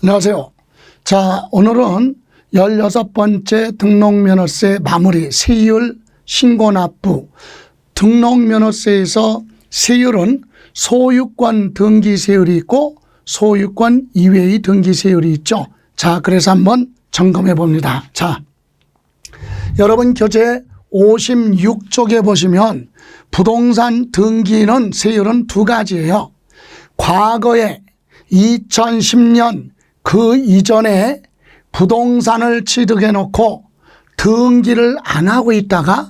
안녕하세요. 자, 오늘은 16번째 등록면허세 마무리 세율 신고납부. 등록면허세에서 세율은 소유권 등기세율이 있고 소유권 이외의 등기세율이 있죠. 자, 그래서 한번 점검해 봅니다. 자, 여러분 교재 56쪽에 보시면 부동산 등기는 세율은 두 가지예요. 과거에 2010년 그 이전에 부동산을 취득해 놓고 등기를 안 하고 있다가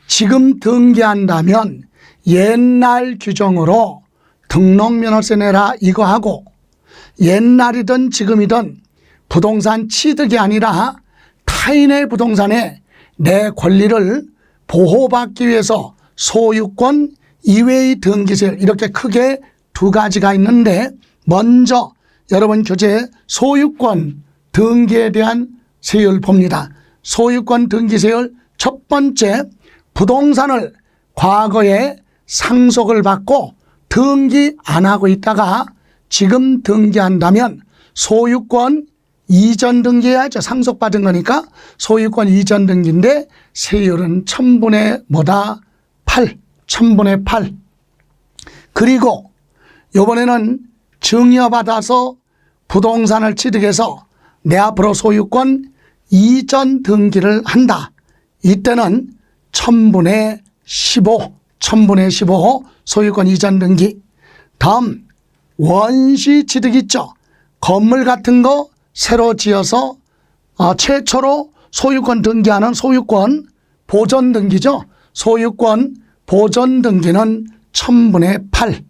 지금 등기한다면 옛날 규정으로 등록면허세 내라 이거 하고, 옛날이든 지금이든 부동산 취득이 아니라 타인의 부동산에 내 권리를 보호받기 위해서 소유권 이외의 등기세율, 이렇게 크게 두 가지가 있는데, 먼저 여러분 교재 소유권 등기에 대한 세율 봅니다. 소유권 등기세율 첫 번째, 부동산을 과거에 상속을 받고 등기 안 하고 있다가 지금 등기한다면 소유권 이전 등기해야죠. 상속받은 거니까 소유권 이전 등기인데 세율은 1000분의 뭐다? 8. 1000분의 8. 그리고 이번에는 증여받아서 부동산을 취득해서 내 앞으로 소유권 이전 등기를 한다. 이때는 1000분의 15. 1000분의 15 소유권 이전 등기. 다음 원시 취득 있죠. 건물 같은 거 새로 지어서 최초로 소유권 등기하는 소유권 보존 등기죠. 소유권 보존 등기는 1000분의 8.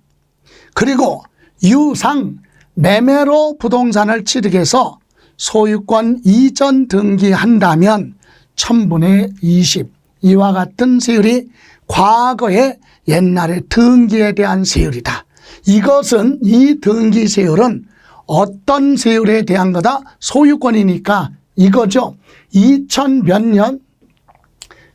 그리고 유상 매매로 부동산을 취득해서 소유권 이전 등기한다면 1000분의 20. 이와 같은 세율이 과거의 옛날의 등기에 대한 세율이다. 이것은 이 등기 세율은 어떤 세율에 대한 거다? 소유권이니까 이거죠. 2000몇 년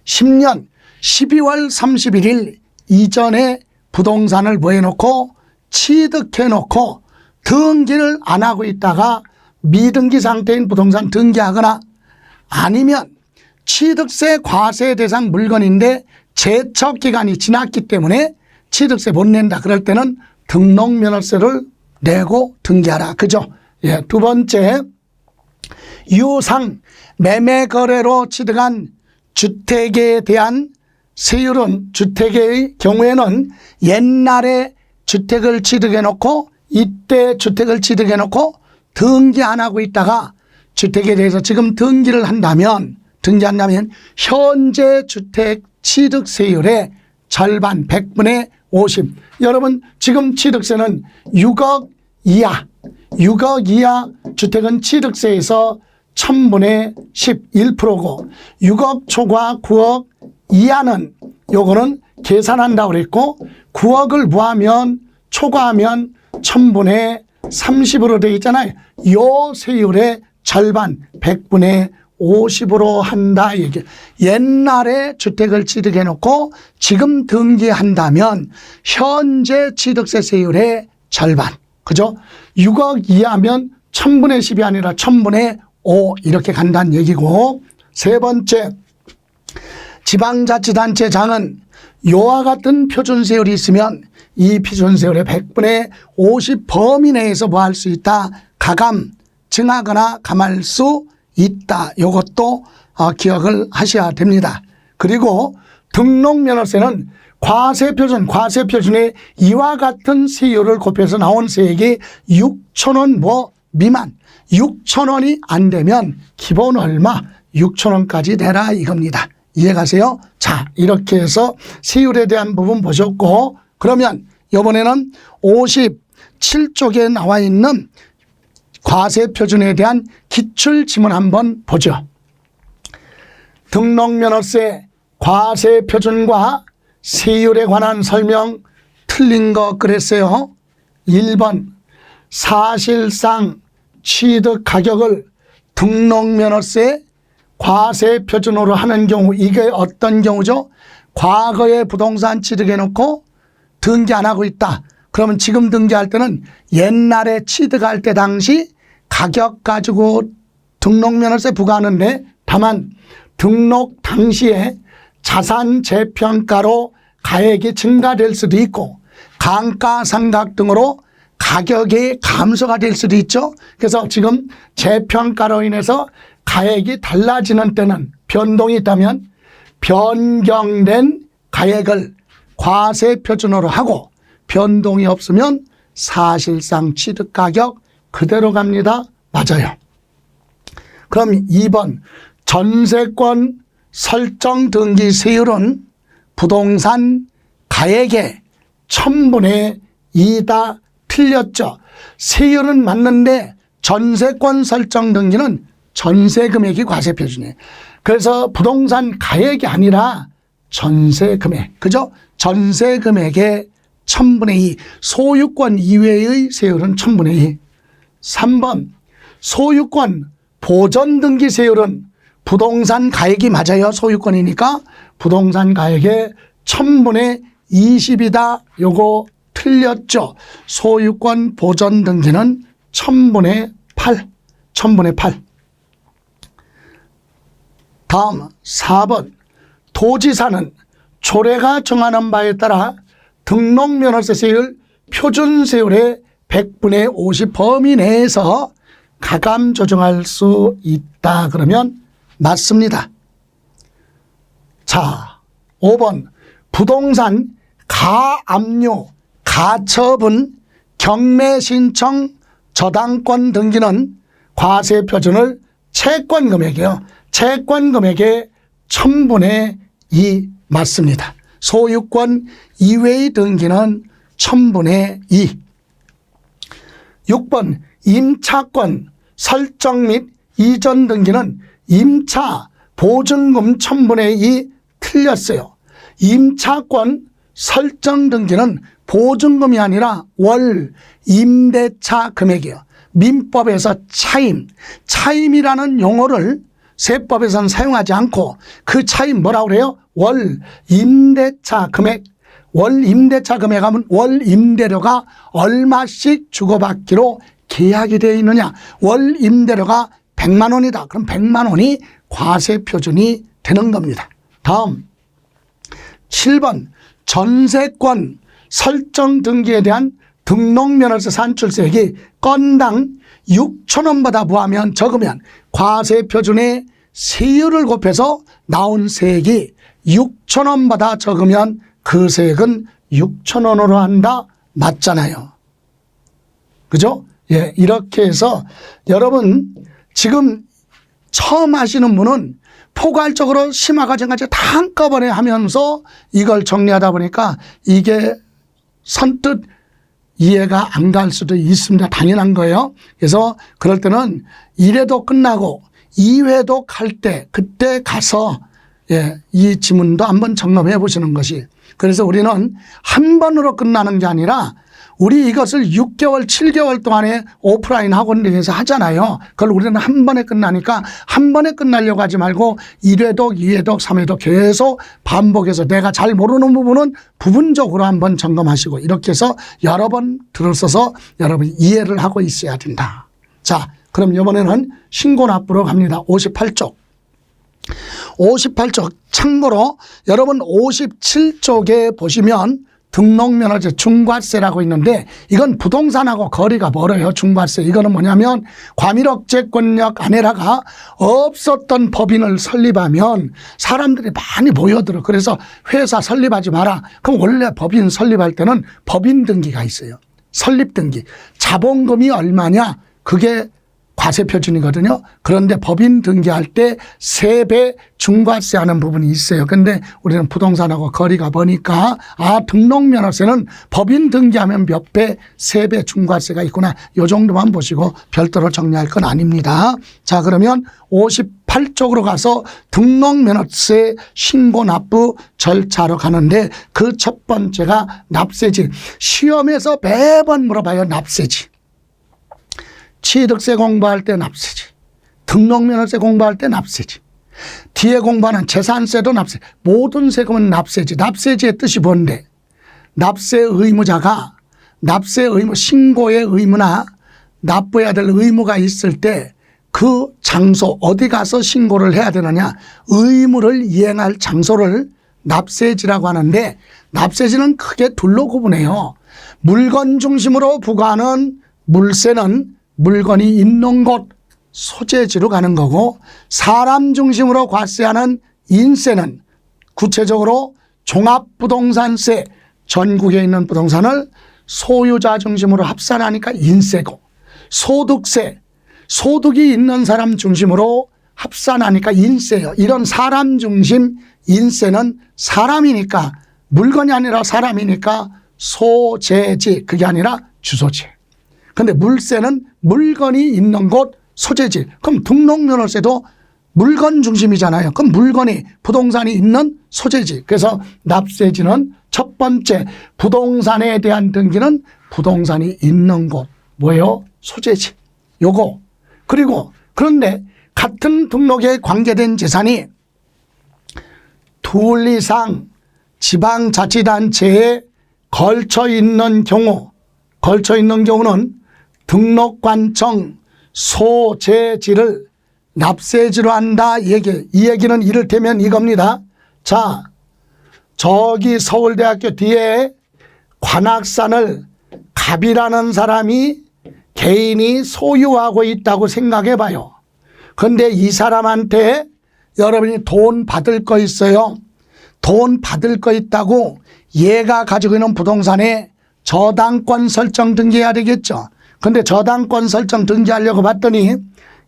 10년 12월 31일 이전에 부동산을 뭐 해놓고 취득해 놓고 등기를 안 하고 있다가 미등기 상태인 부동산 등기하거나, 아니면 취득세 과세 대상 물건인데 제척 기간이 지났기 때문에 취득세 못 낸다. 그럴 때는 등록면허세를 내고 등기하라. 그죠? 예. 두 번째, 유상 매매 거래로 취득한 주택에 대한 세율은, 주택의 경우에는 옛날에 주택을 취득해 놓고 이때 주택을 취득해 놓고 등기 안 하고 있다가 주택에 대해서 지금 등기한다면 현재 주택 취득세율의 절반 100분의 50. 여러분 지금 취득세는 6억 이하, 6억 이하 주택은 취득세에서 1000분의 11%고 6억 초과 9억 이하는 요거는 계산한다고 그랬고, 9억을 무하면 초과하면 1000분의 30으로 되어 있잖아요. 요 세율의 절반 100분의 50으로 한다 얘기. 옛날에 주택을 취득해 놓고 지금 등기한다면 현재 취득세 세율의 절반. 그죠? 6억 이하면 1000분의 10이 아니라 1000분의 5 이렇게 간다는 얘기고, 세 번째, 지방자치단체장은 요와 같은 표준세율이 있으면 이 표준세율의 100분의 50 범위 내에서 뭐 할 수 있다? 가감, 증하거나 감할 수 있다. 요것도 기억을 하셔야 됩니다. 그리고 등록면허세는 과세표준에 이와 같은 세율을 곱해서 나온 세액이 6,000원 뭐 미만, 6,000원이 안 되면 기본 얼마? 6,000원까지 내라 이겁니다. 이해가세요? 자, 이렇게 해서 세율에 대한 부분 보셨고, 그러면 이번에는 57쪽에 나와 있는 과세표준에 대한 기출지문 한번 보죠. 등록면허세 과세표준과 세율에 관한 설명 틀린 거 그랬어요. 1번, 사실상 취득 가격을 등록면허세 과세표준으로 하는 경우, 이게 어떤 경우죠? 과거에 부동산 취득해 놓고 등기 안 하고 있다. 그러면 지금 등기할 때는 옛날에 취득할 때 당시 가격 가지고 등록면허세 부과하는데 다만 등록 당시에 자산 재평가로 가액이 증가될 수도 있고 감가상각 등으로 가격이 감소가 될 수도 있죠. 그래서 지금 재평가로 인해서 가액이 달라지는 때는 변동이 있다면 변경된 가액을 과세 표준으로 하고 변동이 없으면 사실상 취득가격 그대로 갑니다. 맞아요. 그럼 2번 전세권 설정 등기 세율은 부동산 가액의 1000분의 2다 틀렸죠. 세율은 맞는데 전세권 설정 등기는 전세 금액이 과세 표준이에요. 그래서 부동산 가액이 아니라 전세 금액. 그죠? 전세 금액의 1000분의 2. 소유권 이외의 세율은 1000분의 2. 3번 소유권 보전 등기 세율은 부동산 가액이 맞아요. 소유권이니까 부동산 가액의 1000분의 20이다. 요거 틀렸죠. 소유권 보전 등기는 1000분의 8. 1000분의 8. 다음 4번 도지사는 조례가 정하는 바에 따라 등록면허세 세율 표준세율의 100분의 50 범위 내에서 가감 조정할 수 있다. 그러면 맞습니다. 자, 5번 부동산 가압류, 가처분, 경매 신청, 저당권 등기는 과세 표준을 채권 금액이요. 채권 금액의 1000분의 2 맞습니다. 소유권 이외의 등기는 1000분의 2. 6번 임차권 설정 및 이전 등기는 임차 보증금 1000분의 2 틀렸어요. 임차권 설정 등기는 보증금이 아니라 월 임대차 금액이에요. 민법에서 차임이라는 용어를 세법에서는 사용하지 않고 그 차임 뭐라고 그래요? 월 임대차 금액. 월 임대차 금액 하면 월 임대료가 얼마씩 주고받기로 계약이 되어 있느냐. 월 임대료가 100만 원이다. 그럼 100만 원이 과세 표준이 되는 겁니다. 다음 7번 전세권 설정 등기에 대한 등록면허세 산출세액이 건당 6,000원보다 부하면 적으면 과세 표준의 세율을 곱해서 나온 세액이 6,000원보다 적으면 그 세액은 6,000원으로 한다. 맞잖아요. 그죠? 예, 이렇게 해서 여러분 지금 처음 하시는 분은 포괄적으로 심화과정까지 다 한꺼번에 하면서 이걸 정리하다 보니까 이게 선뜻 이해가 안 갈 수도 있습니다. 당연한 거예요. 그래서 그럴 때는 1회도 끝나고 2회도 갈 때 그때 가서 예, 이 지문도 한번 점검해 보시는 것이. 그래서 우리는 한 번으로 끝나는 게 아니라 우리 이것을 6개월, 7개월 동안에 오프라인 학원에서 하잖아요. 그걸 우리는 한 번에 끝나니까 한 번에 끝나려고 하지 말고 1회독, 2회독, 3회독 계속 반복해서 내가 잘 모르는 부분은 부분적으로 한번 점검하시고 이렇게 해서 여러 번 들어서서 여러분이 이해를 하고 있어야 된다. 자, 그럼 이번에는 신고납부로 갑니다. 58쪽. 58쪽 참고로 여러분 57쪽에 보시면 등록면허세 중과세라고 있는데 이건 부동산하고 거리가 멀어요. 중과세. 이거는 뭐냐면 과밀억제권력 안에다가 없었던 법인을 설립하면 사람들이 많이 모여들어. 그래서 회사 설립하지 마라. 그럼 원래 법인 설립할 때는 법인 등기가 있어요. 설립 등기. 자본금이 얼마냐? 그게 과세 표준이거든요. 그런데 법인 등기할 때 3배 중과세 하는 부분이 있어요. 그런데 우리는 부동산하고 거리가 머니까 등록면허세는 법인 등기하면 몇 배, 3배 중과세가 있구나. 이 정도만 보시고 별도로 정리할 건 아닙니다. 자, 그러면 58쪽으로 가서 등록면허세 신고납부 절차로 가는데 그 첫 번째가 납세지. 시험에서 매번 물어봐요. 납세지. 취득세 공부할 때 납세지. 등록면허세 공부할 때 납세지. 뒤에 공부하는 재산세도 납세. 모든 세금은 납세지. 납세지의 뜻이 뭔데? 납세 의무자가 납세 의무, 신고의 의무나 납부해야 될 의무가 있을 때 그 장소 어디 가서 신고를 해야 되느냐, 의무를 이행할 장소를 납세지라고 하는데, 납세지는 크게 둘로 구분해요. 물건 중심으로 부과하는 물세는 물건이 있는 곳 소재지로 가는 거고, 사람 중심으로 과세하는 인세는 구체적으로 종합부동산세, 전국에 있는 부동산을 소유자 중심으로 합산하니까 인세고, 소득세, 소득이 있는 사람 중심으로 합산하니까 인세예요. 이런 사람 중심 인세는 사람이니까, 물건이 아니라 사람이니까 소재지, 그게 아니라 주소지. 근데 물세는 물건이 있는 곳 소재지. 그럼 등록면허세도 물건 중심이잖아요. 그럼 물건이, 부동산이 있는 소재지. 그래서 납세지는 첫 번째, 부동산에 대한 등기는 부동산이 있는 곳, 뭐예요? 소재지. 요거. 그리고 그런데 같은 등록에 관계된 재산이 둘 이상 지방자치단체에 걸쳐 있는 경우는 등록관청 소재지를 납세지로 한다. 이 얘기는 이를테면 이겁니다. 자, 저기 서울대학교 뒤에 관악산을 갑이라는 사람이 개인이 소유하고 있다고 생각해 봐요. 그런데 이 사람한테 여러분이 돈 받을 거 있어요. 돈 받을 거 있다고 얘가 가지고 있는 부동산에 저당권 설정 등기해야 되겠죠. 그런데 저당권 설정 등기하려고 봤더니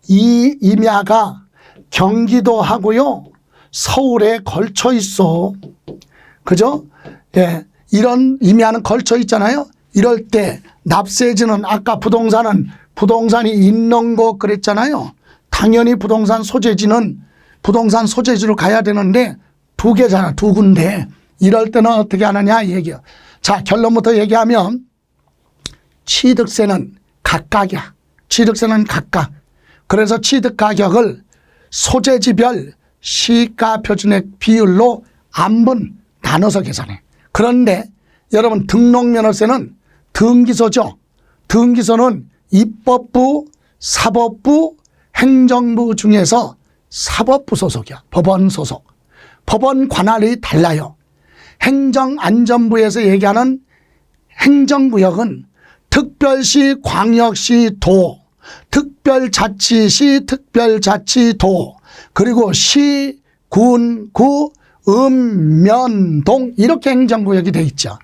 이 임야가 경기도하고요, 서울에 걸쳐 있어. 그죠? 예, 이런 임야는 걸쳐 있잖아요. 이럴 때 납세지는, 아까 부동산이 있는 거 그랬잖아요. 당연히 부동산 소재지는 부동산 소재지로 가야 되는데 두 개잖아, 두 군데. 이럴 때는 어떻게 하느냐 이 얘기예요. 자, 결론부터 얘기하면 취득세는 각각이야. 취득세는 각각. 그래서 취득가격을 소재지별 시가표준액 비율로 안분 나눠서 계산해. 그런데 여러분, 등록면허세는 등기소죠. 등기소는 입법부, 사법부, 행정부 중에서 사법부 소속이야. 법원 소속. 법원 관할이 달라요. 행정안전부에서 얘기하는 행정구역은 특별시, 광역시, 도, 특별자치시, 특별자치도, 그리고 시, 군, 구, 면, 동, 이렇게 행정구역이 돼 있죠.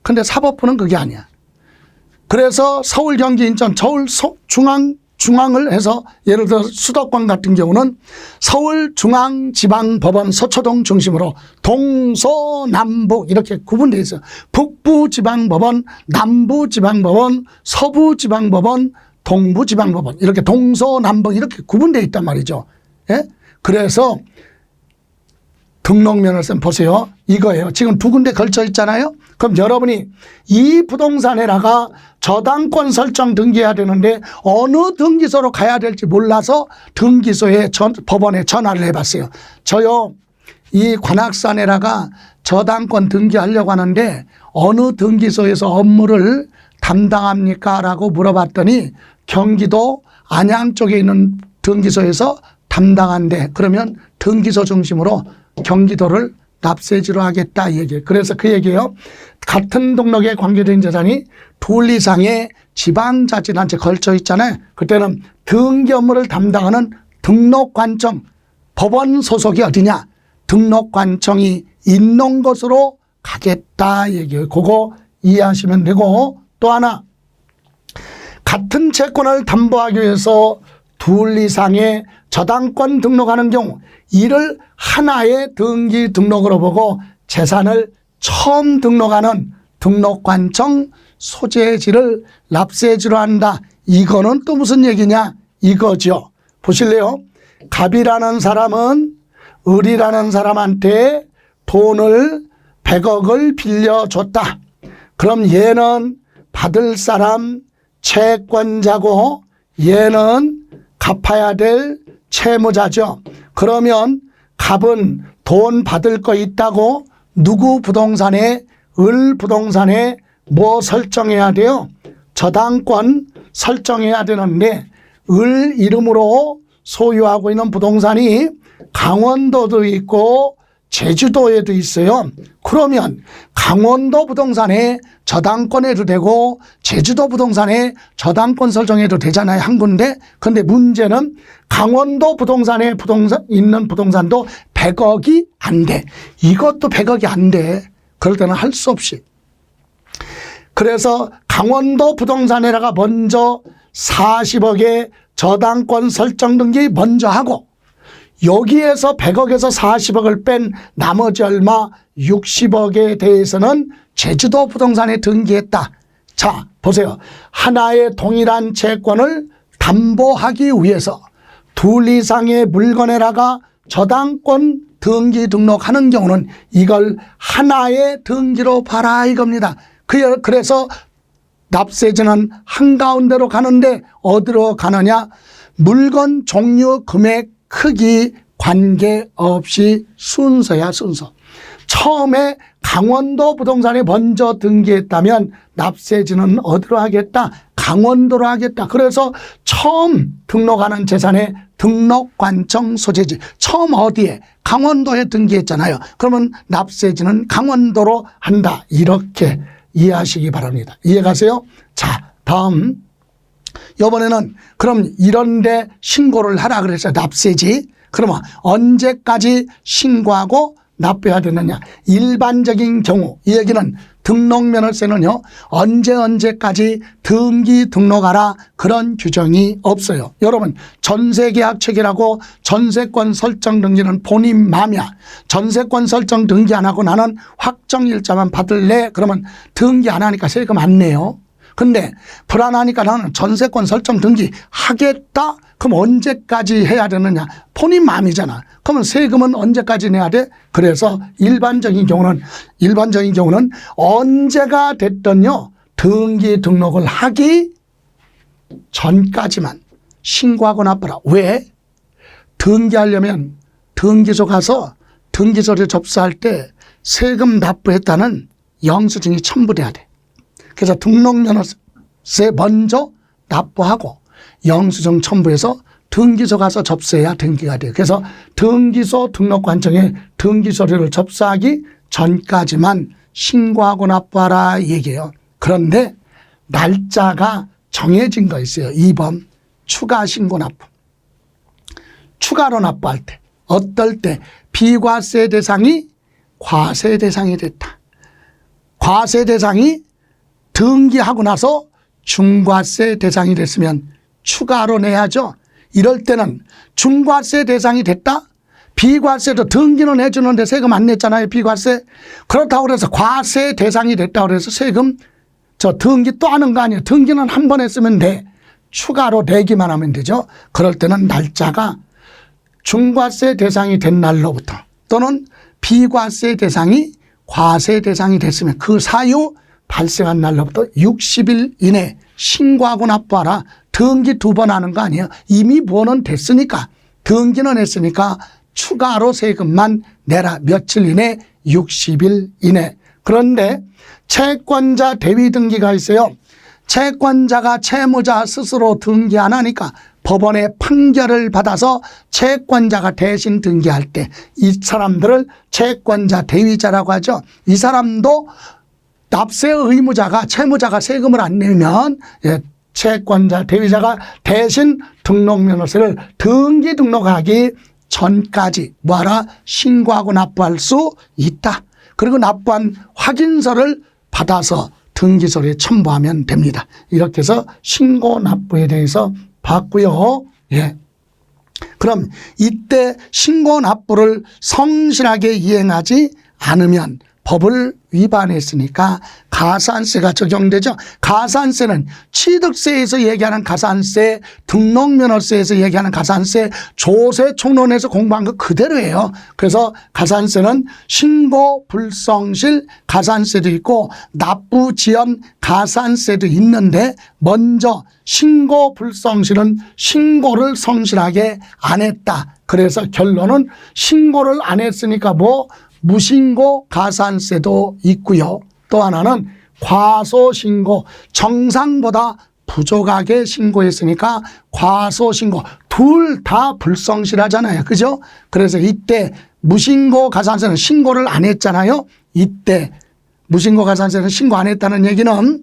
근데 사법부는 그게 아니야. 그래서 서울, 경기, 인천, 서울 중앙을 해서 예를 들어 수도권 같은 경우는 서울중앙지방법원 서초동 중심으로 동서남북 이렇게 구분되어 있어요. 북부지방법원, 남부지방법원, 서부지방법원, 동부지방법원, 이렇게 동서남북 이렇게 구분되어 있단 말이죠. 예? 그래서 등록면허세 보세요. 이거예요. 지금 두 군데 걸쳐 있잖아요. 그럼 여러분이 이 부동산에다가 저당권 설정 등기해야 되는데 어느 등기소로 가야 될지 몰라서 등기소에 법원에 전화를 해봤어요. 저요, 이 관악산에다가 저당권 등기하려고 하는데 어느 등기소에서 업무를 담당합니까? 라고 물어봤더니 경기도 안양 쪽에 있는 등기소에서 담당한대. 그러면 등기소 중심으로 경기도를 납세지로 하겠다 이 얘기예요. 그래서 그 얘기예요. 같은 등록에 관계된 재산이 둘 이상의 지방자치단체 걸쳐 있잖아요. 그때는 등기 업무를 담당하는 등록관청, 법원 소속이 어디냐? 등록관청이 있는 곳으로 가겠다 얘기예요. 그거 이해하시면 되고, 또 하나, 같은 채권을 담보하기 위해서 둘 이상의 저당권 등록하는 경우 이를 하나의 등기 등록으로 보고 재산을 처음 등록하는 등록관청 소재지를 납세지로 한다. 이거는 또 무슨 얘기냐 이거죠. 보실래요? 갑이라는 사람은 을이라는 사람한테 돈을 100억을 빌려줬다. 그럼 얘는 받을 사람 채권자고 얘는 갚아야 될 채무자죠. 그러면 갑은 돈 받을 거 있다고 누구 부동산에, 을 부동산에 뭐 설정해야 돼요? 저당권 설정해야 되는데 을 이름으로 소유하고 있는 부동산이 강원도도 있고 제주도에도 있어요. 그러면 강원도 부동산에 저당권 해도 되고 제주도 부동산에 저당권 설정해도 되잖아요. 한 군데. 그런데 문제는 강원도 부동산에 있는 부동산도 100억이 안 돼. 이것도 100억이 안 돼. 그럴 때는 할 수 없이. 그래서 강원도 부동산에다가 먼저 40억의 저당권 설정 등기 먼저 하고 여기에서 100억에서 40억을 뺀 나머지 얼마 60억에 대해서는 제주도 부동산에 등기했다. 자, 보세요. 하나의 동일한 채권을 담보하기 위해서 둘 이상의 물건에다가 저당권 등기 등록하는 경우는 이걸 하나의 등기로 봐라 이겁니다. 그래서 납세자는 한가운데로 가는데 어디로 가느냐? 물건 종류, 금액, 크기 관계없이 순서야 순서. 처음에 강원도 부동산에 먼저 등기했다면 납세지는 어디로 하겠다? 강원도로 하겠다. 그래서 처음 등록하는 재산의 등록관청 소재지. 처음 어디에? 강원도에 등기했잖아요. 그러면 납세지는 강원도로 한다. 이렇게 이해하시기 바랍니다. 이해가세요? 자, 다음. 이번에는 그럼 이런데 신고를 하라 그랬어요. 납세지. 그러면 언제까지 신고하고 납부해야 되느냐. 일반적인 경우 이 얘기는 등록면허세는요. 언제까지 등기 등록하라 그런 규정이 없어요. 여러분 전세계약 체결하고 전세권 설정 등기는 본인 마음이야. 전세권 설정 등기 안 하고 나는 확정일자만 받을래. 그러면 등기 안 하니까 세금 안 내요. 근데 불안하니까 나는 전세권 설정 등기 하겠다. 그럼 언제까지 해야 되느냐. 본인 마음이잖아. 그러면 세금은 언제까지 내야 돼? 그래서 일반적인 경우는 언제가 됐든요. 등기 등록을 하기 전까지만 신고하고 납부라. 왜? 등기하려면 등기소 가서 등기소를 접수할 때 세금 납부했다는 영수증이 첨부돼야 돼. 그래서 등록면허세 먼저 납부하고 영수증 첨부해서 등기소 가서 접수해야 등기가 돼요. 그래서 등기소 등록관청에 등기서류를 접수하기 전까지만 신고하고 납부하라 얘기해요. 그런데 날짜가 정해진 거 있어요. 2번 추가 신고 납부. 추가로 납부할 때 어떨 때 비과세 대상이 과세 대상이 됐다. 과세 대상이 등기하고 나서 중과세 대상이 됐으면 추가로 내야죠. 이럴 때는 중과세 대상이 됐다? 비과세도 등기는 해주는데 세금 안 냈잖아요. 비과세. 그렇다고 해서 과세 대상이 됐다고 해서 세금 등기 또 하는 거 아니에요. 등기는 한 번 했으면 돼. 추가로 내기만 하면 되죠. 그럴 때는 날짜가 중과세 대상이 된 날로부터 또는 비과세 대상이 과세 대상이 됐으면 그 사유 발생한 날로부터 60일 이내 신고하고 납부하라. 등기 2번 하는 거 아니에요. 이미 번은 됐으니까 등기는 했으니까 추가로 세금만 내라. 며칠 이내 60일 이내. 그런데 채권자 대위 등기가 있어요. 채권자가 채무자 스스로 등기 안 하니까 법원의 판결을 받아서 채권자가 대신 등기할 때 이 사람들을 채권자 대위자라고 하죠. 이 사람도 납세 의무자가 채무자가 세금을 안 내면 채권자 대위자가 대신 등록면허세를 등기 등록하기 전까지 뭐하라? 신고하고 납부할 수 있다. 그리고 납부한 확인서를 받아서 등기소리에 첨부하면 됩니다. 이렇게 해서 신고 납부에 대해서 봤고요. 예. 그럼 이때 신고 납부를 성실하게 이행하지 않으면 법을 위반했으니까 가산세가 적용되죠. 가산세는 취득세에서 얘기하는 가산세, 등록면허세에서 얘기하는 가산세, 조세총론에서 공부한 거 그대로예요. 그래서 가산세는 신고 불성실 가산세도 있고 납부지연 가산세도 있는데 먼저 신고 불성실은 신고를 성실하게 안 했다. 그래서 결론은 신고를 안 했으니까 무신고 가산세도 있고요. 또 하나는 과소신고 정상보다 부족하게 신고했으니까 과소신고. 둘 다 불성실하잖아요. 그죠? 그래서 이때 무신고 가산세는 신고를 안 했잖아요. 이때 무신고 가산세는 신고 안 했다는 얘기는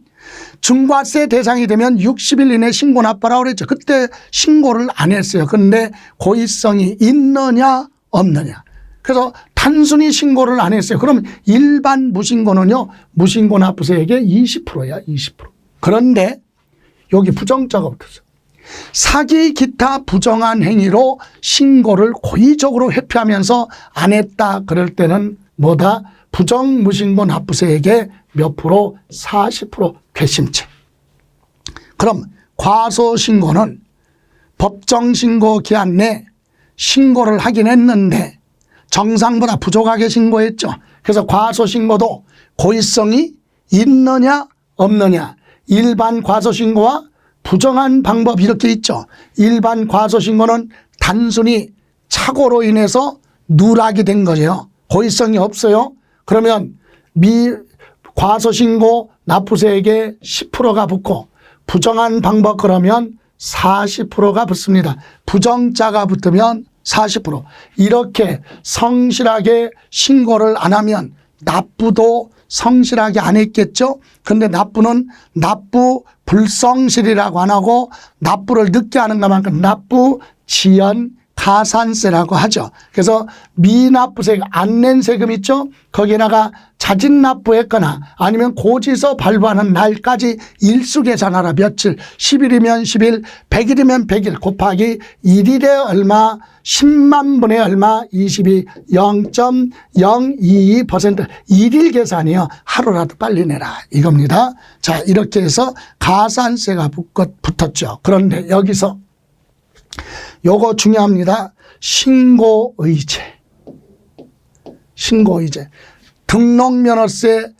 중과세 대상이 되면 60일 이내 신고 납부하라고 그랬죠. 그때 신고를 안 했어요. 그런데 고의성이 있느냐 없느냐. 그래서 단순히 신고를 안 했어요. 그럼 일반 무신고는요. 무신고 납부세액의 20%야. 20%. 그런데 여기 부정자가 붙었어요. 사기 기타 부정한 행위로 신고를 고의적으로 회피하면서 안 했다. 그럴 때는 뭐다? 부정무신고 납부세액의 몇 프로? 40% 괘씸죄. 그럼 과소신고는 법정신고 기한 내 신고를 하긴 했는데 정상보다 부족하게 신고했죠. 그래서 과소신고도 고의성이 있느냐 없느냐. 일반 과소신고와 부정한 방법 이렇게 있죠. 일반 과소신고는 단순히 착오로 인해서 누락이 된 거죠. 고의성이 없어요. 그러면 과소신고 납부세액의 10%가 붙고 부정한 방법 그러면 40%가 붙습니다. 부정자가 붙으면 40%. 이렇게 성실하게 신고를 안 하면 납부도 성실하게 안 했겠죠. 근데 납부는 납부 불성실이라고 안 하고 납부를 늦게 하는 것만큼 납부 지연 가산세라고 하죠. 그래서 미납부세액 안 낸 세금 있죠. 거기에다가 자진 납부했거나 아니면 고지서 발부하는 날까지 일수 계산하라. 며칠 10일이면 10일 100일이면 100일 곱하기 1일에 얼마 10만 분의 얼마 22 0.022% 1일 계산이요. 하루라도 빨리 내라 이겁니다. 자, 이렇게 해서 가산세가 붙었죠. 그런데 여기서 요거 중요합니다. 신고의제. 신고의제. 등록면허세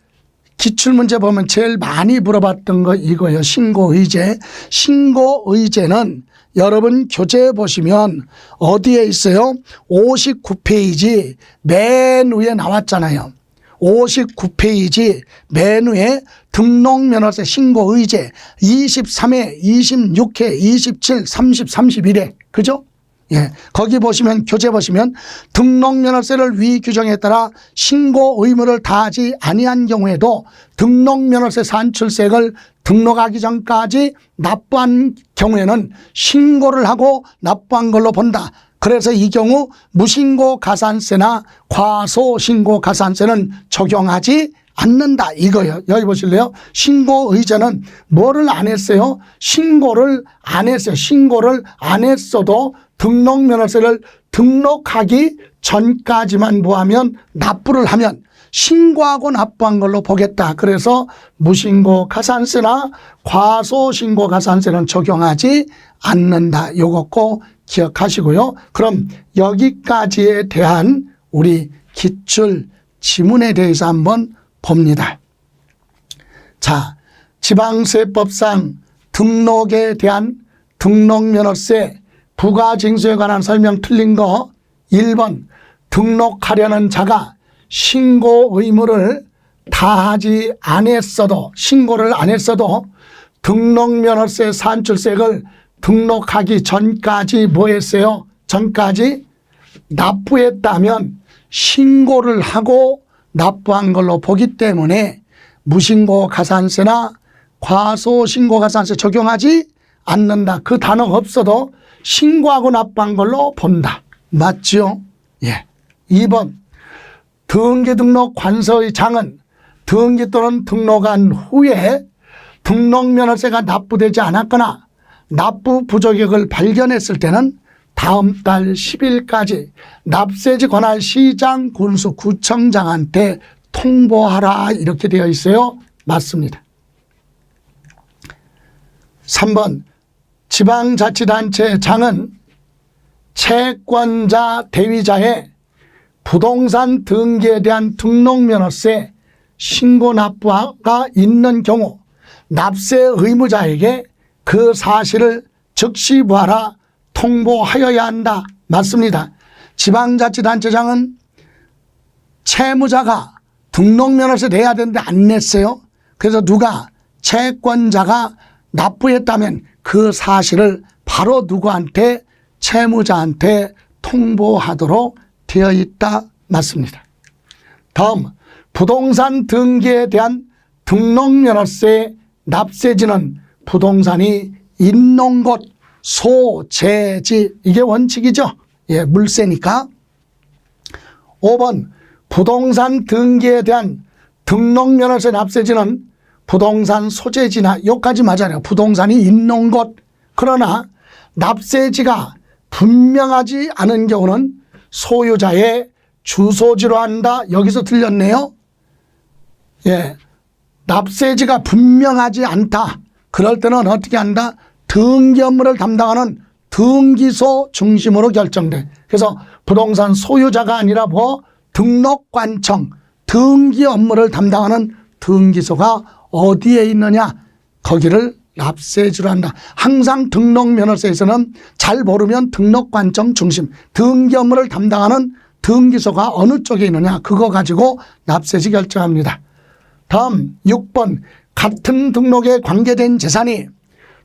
기출문제 보면 제일 많이 물어봤던 거 이거예요. 신고의제. 신고의제는 여러분 교재 보시면 어디에 있어요? 59페이지 맨 위에 나왔잖아요. 59페이지 맨 위에 등록면허세 신고의제 23회, 26회, 27, 30, 31회. 그죠? 예. 거기 보시면 교재 보시면 등록면허세를 위 규정에 따라 신고 의무를 다하지 아니한 경우에도 등록면허세 산출세액을 등록하기 전까지 납부한 경우에는 신고를 하고 납부한 걸로 본다. 그래서 이 경우 무신고 가산세나 과소신고 가산세는 적용하지 않는다 이거예요. 여기 보실래요? 신고의제는 뭐를 안 했어요? 신고를 안 했어요. 신고를 안 했어도 등록면허세를 등록하기 전까지만 뭐하면 납부를 하면 신고하고 납부한 걸로 보겠다. 그래서 무신고 가산세나 과소신고 가산세는 적용하지 않는다. 요거 꼭 기억하시고요. 그럼 여기까지에 대한 우리 기출 지문에 대해서 한번 봅니다. 자, 지방세법상 등록에 대한 등록면허세 부가징수에 관한 설명 틀린 거 1번 등록하려는 자가 신고 의무를 다하지 않았어도 신고를 안 했어도 등록면허세 산출세액을 등록하기 전까지 뭐 했어요? 전까지 납부했다면 신고를 하고 납부한 걸로 보기 때문에 무신고 가산세나 과소신고 가산세 적용하지 않는다. 그 단어가 없어도 신고하고 납부한 걸로 본다. 맞죠? 예. 2번 등기 등록 관서의 장은 등기 또는 등록한 후에 등록면허세가 납부되지 않았거나 납부 부족액을 발견했을 때는 다음 달 10일까지 납세지 관할 시장, 군수, 구청장한테 통보하라 이렇게 되어 있어요. 맞습니다. 3번 지방자치단체 장은 채권자 대위자의 부동산 등기에 대한 등록면허세 신고 납부가 있는 경우 납세 의무자에게 그 사실을 즉시 뭐하라 통보하여야 한다. 맞습니다. 지방자치단체장은 채무자가 등록면허세 내야 되는데 안 냈어요. 그래서 누가 채권자가 납부했다면 그 사실을 바로 누구한테? 채무자한테 통보하도록 되어 있다. 맞습니다. 다음, 부동산 등기에 대한 등록면허세 납세지는 부동산이 있는 곳 소재지, 이게 원칙이죠. 예, 물세니까. 5번, 부동산 등기에 대한 등록면허세 납세지는 부동산 소재지나, 여기까지 맞아요. 부동산이 있는 곳. 그러나 납세지가 분명하지 않은 경우는 소유자의 주소지로 한다. 여기서 틀렸네요. 예, 납세지가 분명하지 않다. 그럴 때는 어떻게 한다? 등기 업무를 담당하는 등기소 중심으로 결정돼. 그래서 부동산 소유자가 아니라 뭐 등록관청, 등기 업무를 담당하는 등기소가 어디에 있느냐? 거기를 납세지로 한다. 항상 등록면허세에서는 잘 모르면 등록관청 중심, 등기 업무를 담당하는 등기소가 어느 쪽에 있느냐, 그거 가지고 납세지 결정합니다. 다음 6번, 같은 등록에 관계된 재산이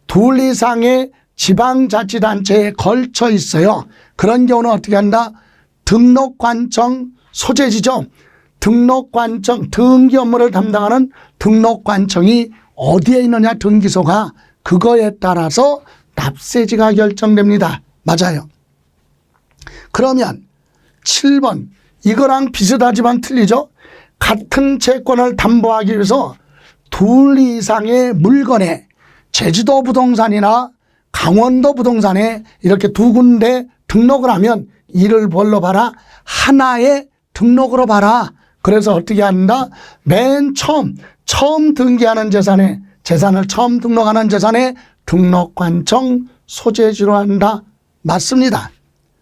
둘 이상의 지방자치단체에 걸쳐 있어요. 그런 경우는 어떻게 한다? 등록관청 소재지죠. 등록관청, 등기 업무를 담당하는 등록관청이 어디에 있느냐, 등기소가, 그거에 따라서 납세지가 결정됩니다. 맞아요. 그러면 7번, 이거랑 비슷하지만 틀리죠. 같은 채권을 담보하기 위해서 둘 이상의 물건에, 제주도 부동산이나 강원도 부동산에 이렇게 두 군데 등록을 하면 이를 뭘로 봐라? 하나의 등록으로 봐라. 그래서 어떻게 한다? 맨 처음 등기하는 재산에, 재산을 처음 등록하는 재산에 등록관청 소재지로 한다. 맞습니다.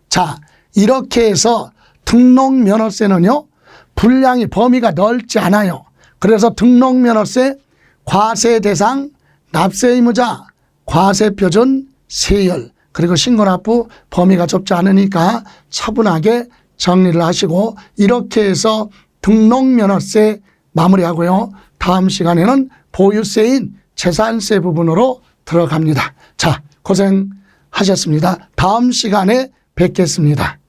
자, 이렇게 해서 등록면허세는요, 분량이, 범위가 넓지 않아요. 그래서 등록면허세, 과세대상, 납세의무자, 과세표준, 세율, 그리고 신고납부 범위가 좁지 않으니까 차분하게 정리를 하시고, 이렇게 해서 등록면허세 마무리하고요. 다음 시간에는 보유세인 재산세 부분으로 들어갑니다. 자, 고생하셨습니다. 다음 시간에 뵙겠습니다.